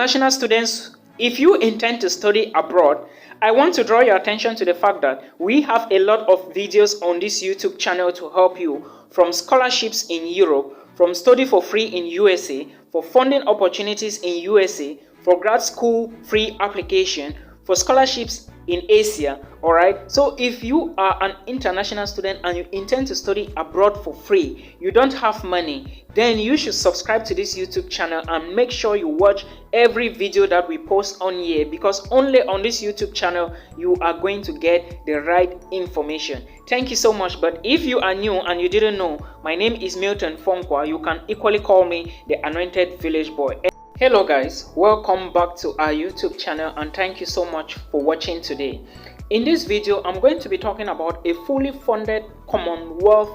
international students, if you intend to study abroad, I want to draw your attention to the fact that we have a lot of videos on this YouTube channel to help you, from scholarships in Europe, from study for free in USA, for funding opportunities in USA, for grad school free application, for scholarships in Asia. Alright, so if you are an international student and you intend to study abroad for free, you don't have money, then you should subscribe to this YouTube channel and make sure you watch every video that we post on here, because only on this YouTube channel you are going to get the right information. Thank you so much. But if you are new and you didn't know, my name is Milton Fonkwa. You can equally call me the Anointed Village Boy. Hello guys, welcome back to our YouTube channel and thank you so much for watching today. In this video, I'm going to be talking about a fully funded Commonwealth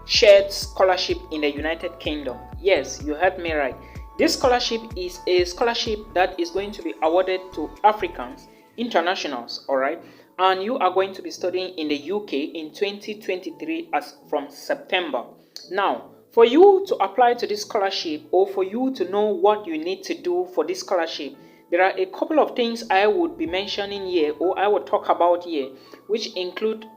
shared scholarship in the United Kingdom. Yes, you heard me right. This scholarship is a scholarship that is going to be awarded to Africans, internationals, alright? And you are going to be studying in the UK in 2023 as from September. Now, for you to apply to this scholarship, or for you to know what you need to do for this scholarship, there are a couple of things I would be mentioning here, or I will talk about here, which include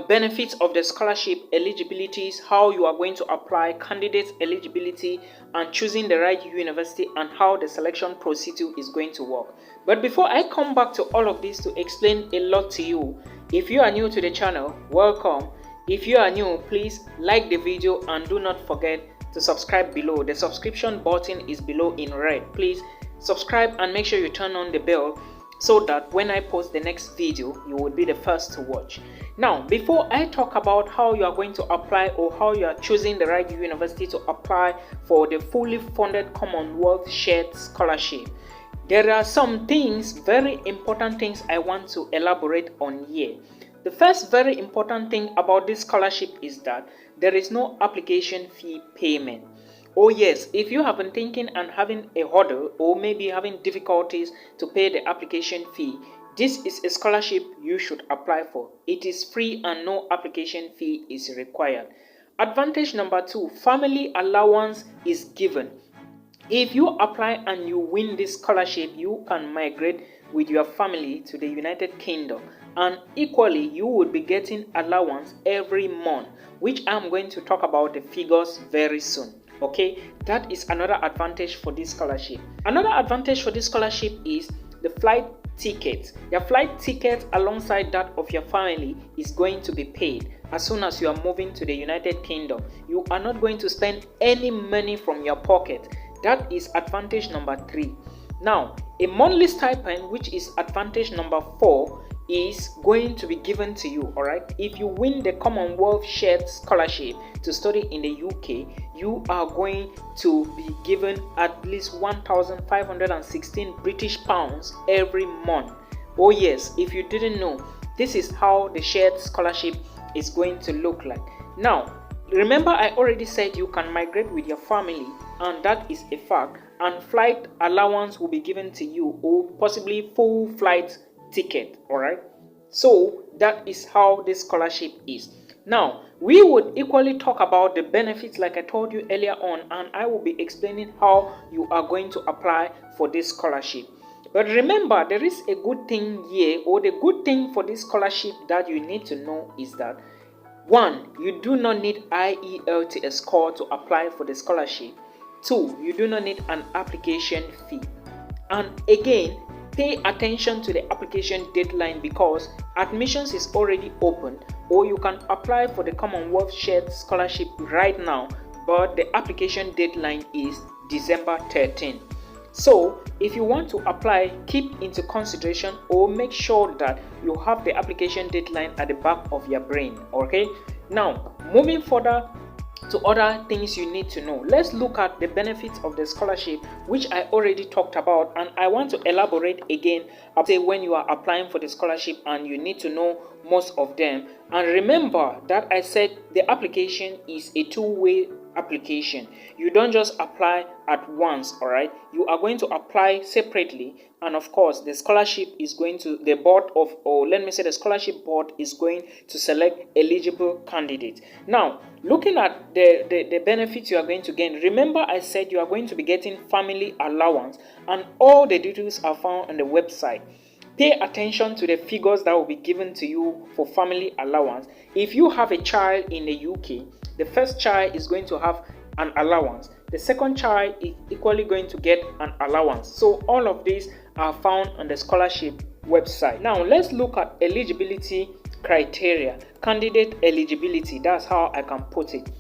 benefits of the scholarship, eligibilities, how you are going to apply, candidates eligibility, and choosing the right university, and how the selection procedure is going to work. But before I come back to all of this to explain a lot to you, if you are new to the channel, welcome. If you are new, please like the video and do not forget to subscribe below. The subscription button is below in red. Please subscribe and make sure you turn on the bell so that when I post the next video, you will be the first to watch. Now, before I talk about how you are going to apply or how you are choosing the right university to apply for the fully funded Commonwealth shared scholarship, there are some things, very important things I want to elaborate on here. The first very important thing about this scholarship is that there is no application fee payment. Oh yes, if you have been thinking and having a hurdle or maybe having difficulties to pay the application fee, this is a scholarship you should apply for. It is free and no application fee is required. Advantage number 2, family allowance is given. If you apply and you win this scholarship, you can migrate with your family to the United Kingdom, and equally you would be getting allowance every month, which I'm going to talk about the figures very soon. Okay, that is another advantage for this scholarship. Another advantage for this scholarship is the flight ticket. Your flight ticket alongside that of your family is going to be paid as soon as you are moving to the United Kingdom. You are not going to spend any money from your pocket. That is advantage number 3. Now, a monthly stipend, which is advantage number 4, is going to be given to you. Alright, if you win the Commonwealth shared scholarship to study in the UK, you are going to be given at least 1,516 British pounds every month. Oh yes, if you didn't know, this is how the shared scholarship is going to look like. Now, remember I already said you can migrate with your family, and that is a fact, and flight allowance will be given to you, or possibly full flight ticket. Alright, so that is how this scholarship is. Now, we would equally talk about the benefits like I told you earlier on, and I will be explaining how you are going to apply for this scholarship. But remember, there is a good thing here, or the good thing for this scholarship that you need to know is that 1. You do not need IELTS score to apply for the scholarship. 2. You do not need an application fee. And again, pay attention to the application deadline, because admissions is already open, or you can apply for the Commonwealth shared scholarship right now, but the application deadline is December 13. So if you want to apply, keep into consideration or make sure that you have the application deadline at the back of your brain. Okay, now moving further to other things you need to know, let's look at the benefits of the scholarship, which I already talked about, and I want to elaborate again say when you are applying for the scholarship, and you need to know most of them. And remember that I said the application is a two-way application. You don't just apply at once, all right? You are going to apply separately, and of course the scholarship is going to, the board of, or let me say the scholarship board is going to select eligible candidates. Now, looking at the benefits you are going to gain, remember I said you are going to be getting family allowance, and all the details are found on the website. Pay attention to the figures that will be given to you for family allowance. If you have a child in the UK, the first child is going to have an allowance. The second child is equally going to get an allowance. So all of these are found on the scholarship website. Now let's look at eligibility criteria, candidate eligibility. That's how I can put it.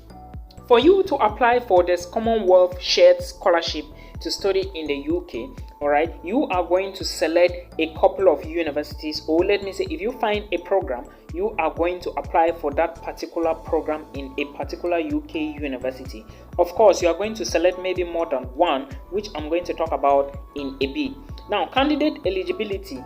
For you to apply for this Commonwealth shared scholarship to study in the UK, all right, you are going to select a couple of universities, or let me say, if you find a program, you are going to apply for that particular program in a particular UK university. Of course, you are going to select maybe more than one, which I'm going to talk about in a bit. Now, candidate eligibility.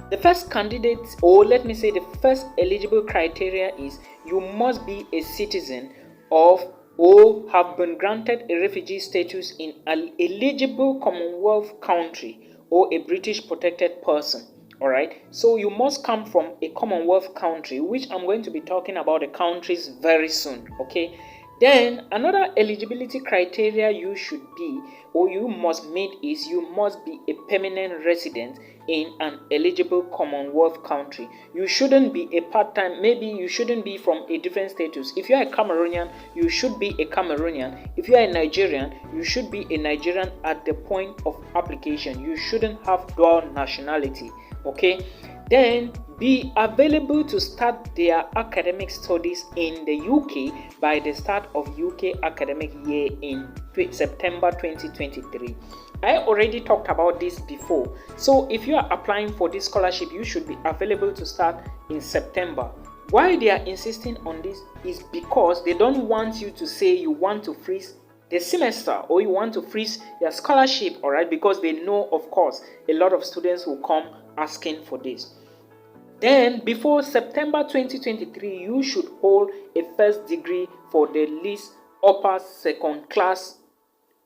The first candidate, or let me say the first eligible criteria is you must be a citizen of or have been granted a refugee status in an eligible Commonwealth country or a British protected person. All right, so you must come from a Commonwealth country, which I'm going to be talking about the countries very soon. Okay, then another eligibility criteria you should be, or you must meet, is you must be a permanent resident in an eligible Commonwealth country. You shouldn't be a part-time, maybe you shouldn't be from a different status. If you are a Cameroonian, you should be a Cameroonian. If you are a Nigerian, you should be a Nigerian at the point of application. You shouldn't have dual nationality. Okay, then be available to start their academic studies in the UK by the start of UK academic year in September 2023. I already talked about this before. So if you are applying for this scholarship, you should be available to start in September. Why they are insisting on this is because they don't want you to say you want to freeze the semester or you want to freeze your scholarship, all right, because they know, of course, a lot of students will come asking for this. Then before September 2023, you should hold a first degree for the least upper second class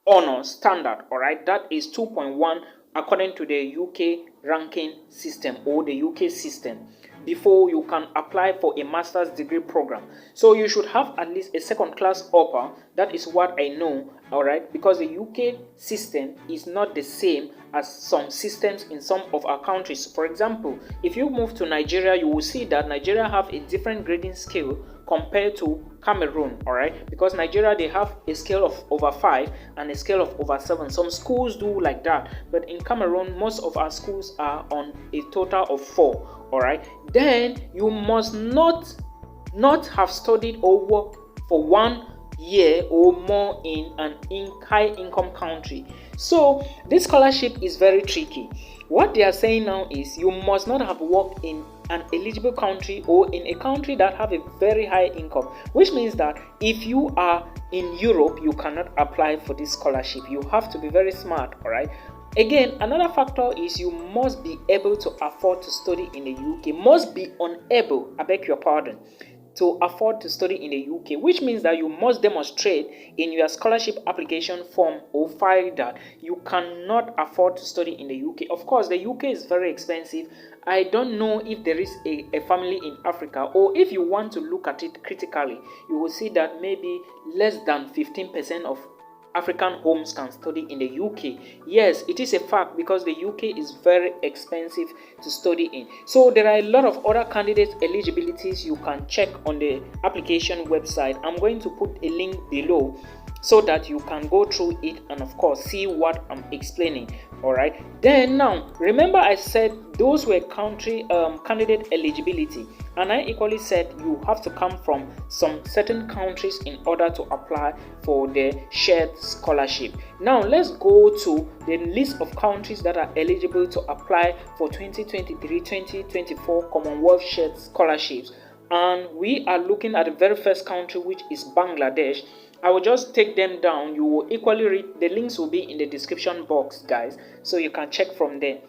honors standard, all right, that is 2.1 according to the UK ranking system or the UK system, before you can apply for a master's degree program. So you should have at least a second class upper. That is what I know, all right, because the UK system is not the same as some systems in some of our countries. For example, if you move to Nigeria, you will see that Nigeria have a different grading scale compared to Cameroon, all right, because Nigeria, they have a scale of over 5 and a scale of over 7. Some schools do like that, but in Cameroon, most of our schools are on a total of 4, all right. Then you must not have studied or worked for 1 year or more in an high income country. So this scholarship is very tricky. What they are saying now is you must not have worked in an eligible country or in a country that have a very high income, which means that if you are in Europe, you cannot apply for this scholarship. You have to be very smart, all right. Again, another factor is you must be able to afford to study in the UK. Must be unable, I beg your pardon, to afford to study in the UK, which means that you must demonstrate in your scholarship application form or file that you cannot afford to study in the UK. Of course, the UK is very expensive. I don't know if there is a family in Africa, or if you want to look at it critically, you will see that maybe less than 15% of African homes can study in the UK. Yes, it is a fact, because the UK is very expensive to study in. So there are a lot of other candidate eligibilities you can check on the application website. I'm going to put a link below so that you can go through it and of course see what I'm explaining. All right, then now remember I said those were country candidate eligibility, and I equally said you have to come from some certain countries in order to apply for the shared scholarship. Now let's go to the list of countries that are eligible to apply for 2023-2024 Commonwealth shared scholarships, and we are looking at the very first country, which is Bangladesh. I will just take them down. You will equally read. The links will be in the description box, guys, so you can check from there.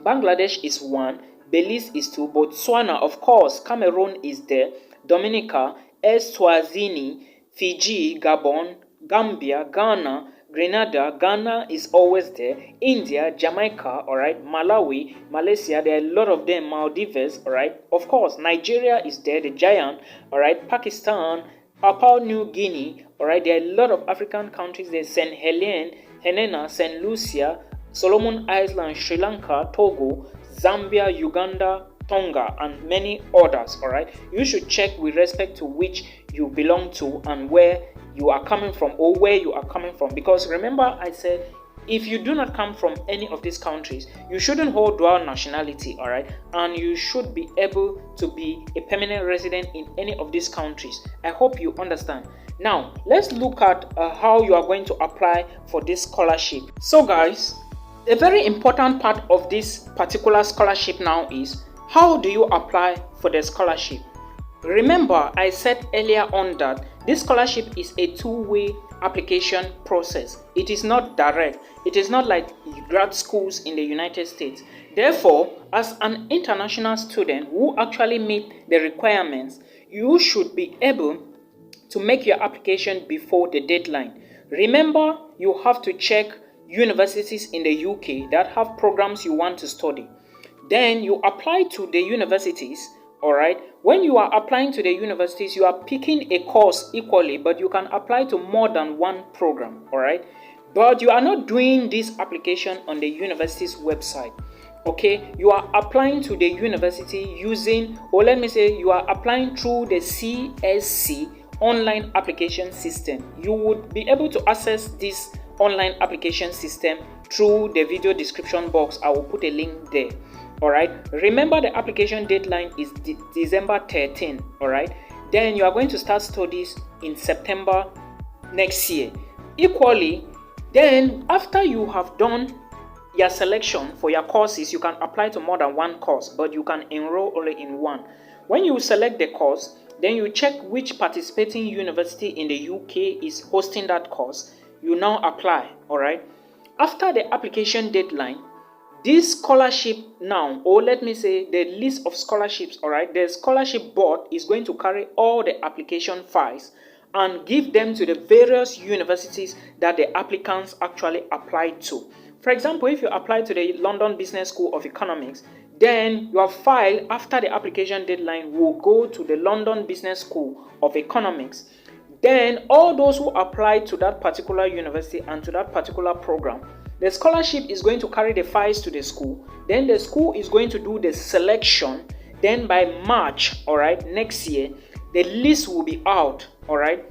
Bangladesh is 1, Belize is 2, Botswana, of course, Cameroon is there, Dominica, Eswatini, Fiji, Gabon, Gambia, Ghana, Grenada, Ghana is always there, India, Jamaica, alright, Malawi, Malaysia, there are a lot of them, Maldives, alright, of course, Nigeria is there, the giant, alright, Pakistan, Papua New Guinea, alright, there are a lot of African countries there, St. Helena, St. Lucia, Solomon Islands, Sri Lanka, Togo, Zambia, Uganda, Tonga, and many others, alright. You should check with respect to which you belong to and where you are coming from, or where you are coming from, because remember I said if you do not come from any of these countries, you shouldn't hold dual nationality, alright, and you should be able to be a permanent resident in any of these countries. I hope you understand. Now let's look at how you are going to apply for this scholarship. So guys, a very important part of this particular scholarship now is, how do you apply for the scholarship? Remember, I said earlier on that this scholarship is a two-way application process. It is not direct. It is not like grad schools in the United States. Therefore, as an international student who actually meet the requirements, you should be able to make your application before the deadline. Remember, you have to check universities in the UK that have programs you want to study. Then you apply to the universities, alright. When you are applying to the universities, you are picking a course equally, but you can apply to more than one program, alright. But you are not doing this application on the university's website, okay. You are applying to the university using, or let me say, you are applying through the CSC online application system. You would be able to access this online application system through the video description box. I will put a link there. Alright, remember the application deadline is December 13. Alright, then you are going to start studies in September next year. Equally, then after you have done your selection for your courses, you can apply to more than one course, but you can enroll only in one. When you select the course, then you check which participating university in the UK is hosting that course. You now apply. Alright, after the application deadline, this scholarship now, or let me say the list of scholarships, alright, the scholarship board is going to carry all the application files and give them to the various universities that the applicants actually applied to. For example, if you apply to the London Business School of Economics, then your file after the application deadline will go to the London Business School of Economics. Then all those who applied to that particular university and to that particular program, the scholarship is going to carry the files to the school. Then the school is going to do the selection. Then by March, alright, next year, the list will be out, alright.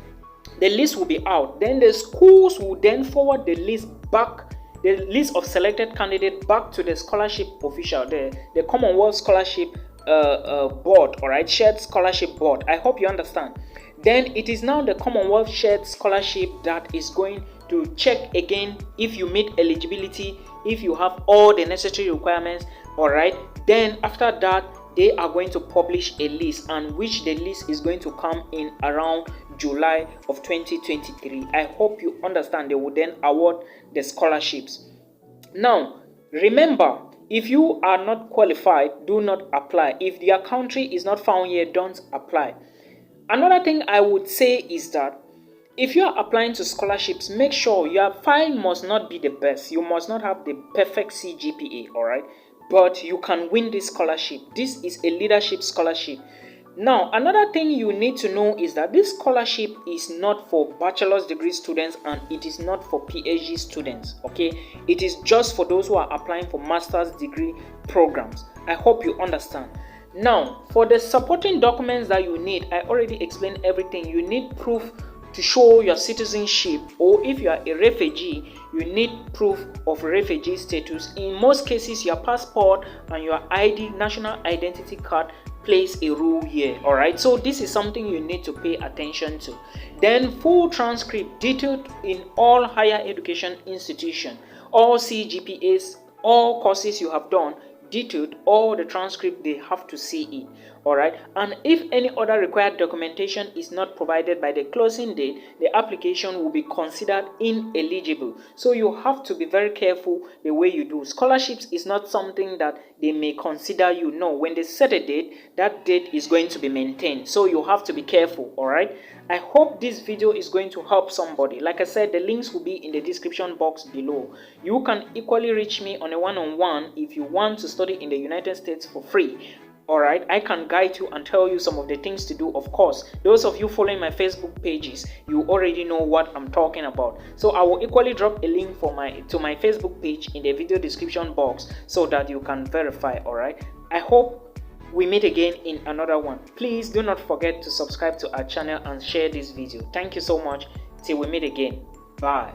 The list will be out. Then the schools will then forward the list back, the list of selected candidates back to the scholarship official, the Commonwealth Scholarship Board, alright, Shared Scholarship Board. I hope you understand. Then it is now the Commonwealth Shared Scholarship that is going to check again if you meet eligibility, if you have all the necessary requirements, alright. Then after that, they are going to publish a list, and which the list is going to come in around July of 2023. I hope you understand. They will then award the scholarships. Now, remember, if you are not qualified, do not apply. If your country is not found here, don't apply. Another thing I would say is that if you are applying to scholarships, make sure your file must not be the best. You must not have the perfect CGPA, alright? But you can win this scholarship. This is a leadership scholarship. Now, another thing you need to know is that this scholarship is not for bachelor's degree students and it is not for PhD students, okay? It is just for those who are applying for master's degree programs. I hope you understand. Now, for the supporting documents that you need, I already explained everything. You need proof to show your citizenship, or if you are a refugee, you need proof of refugee status. In most cases, your passport and your ID, national identity card, plays a role here, alright? So this is something you need to pay attention to. Then full transcript detailed in all higher education institutions, all CGPAs, all courses you have done, detailed, all the transcript, they have to see it, Alright, and if any other required documentation is not provided by the closing date, the application will be considered ineligible. So you have to be very careful the way you do. Scholarships is not something that they may consider you. No, when they set a date, that date is going to be maintained. So you have to be careful, alright? I hope this video is going to help somebody. Like I said, the links will be in the description box below. You can equally reach me on a one-on-one if you want to study in the United States for free. Alright, I can guide you and tell you some of the things to do. Of course, those of you following my Facebook pages, you already know what I'm talking about. So I will equally drop a link to my Facebook page in the video description box so that you can verify. Alright, I hope we meet again in another one. Please do not forget to subscribe to our channel and share this video. Thank you so much. Till we meet again. Bye.